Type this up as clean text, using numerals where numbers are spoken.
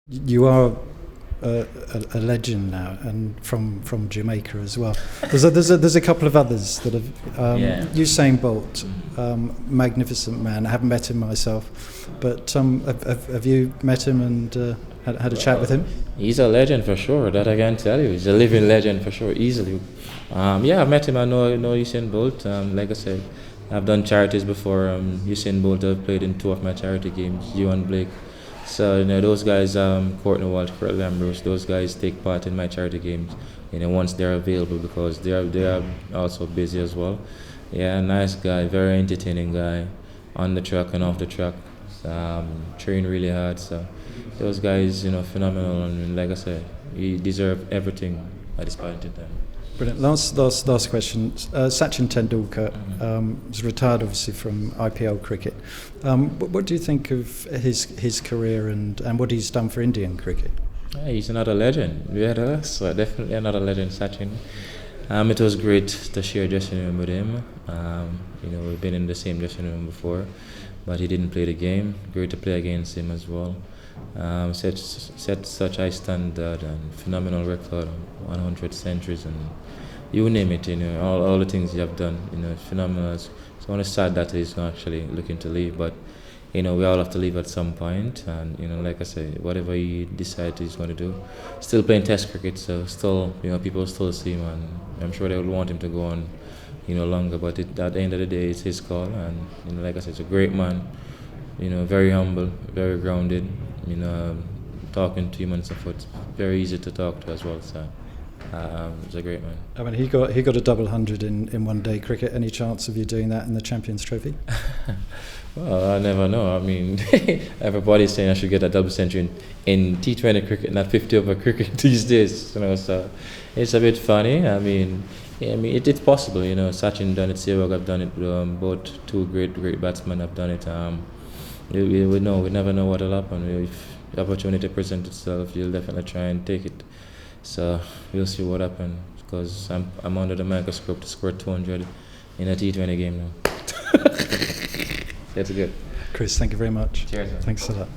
You are a legend now, and from Jamaica as well. There's a couple of others that have. Usain Bolt, magnificent man. I haven't met him myself, but have you met him and had a chat with him? He's a legend for sure. That I can tell you. He's a living legend for sure, easily. I've met him. I know Usain Bolt. Like I said, I've done charities before. Usain Bolt, I've played in 2 of my charity games. You and Blake. So those guys, Courtney Walsh, Kurt Lambros, those guys take part in my charity games. Once they're available, because they are also busy as well. Yeah, nice guy, very entertaining guy, on the track and off the track. Train really hard. So those guys, phenomenal. And like I said, he deserve everything at this point in time. Brilliant. Last question. Sachin Tendulkar is retired, obviously, from IPL cricket. What do you think of his career and what he's done for Indian cricket? Yeah, he's another legend. So definitely another legend, Sachin. It was great to share dressing room with him. We've been in the same dressing room before, but he didn't play the game. Great to play against him as well. Set such high standard and phenomenal record, 100 centuries, and you name it. All the things you have done. Phenomenal. So it's sad that he's not actually looking to leave, but we all have to leave at some point. And like I say, whatever he decides he's going to do, still playing Test cricket, so still people still see him, and I'm sure they would want him to go on, longer. But at the end of the day, it's his call, and like I said, it's a great man. Very humble, very grounded. Talking to him and so forth, very easy to talk to as well. So he's a great man. I mean, he got a double 100 in one day cricket. Any chance of you doing that in the Champions Trophy? Well, I never know. I mean, everybody's saying I should get a double century in T20 cricket, not 50 over cricket these days. So it's a bit funny. I mean, it's possible. Sachin done it, Sehwag have done it. Both two great batsmen have done it. We never know what will happen. If the opportunity presents itself, you'll definitely try and take it. So we'll see what happens, because I'm under the microscope to score 200 in a T20 game now. That's good. Chris, thank you very much. Cheers. Man. Thanks a lot.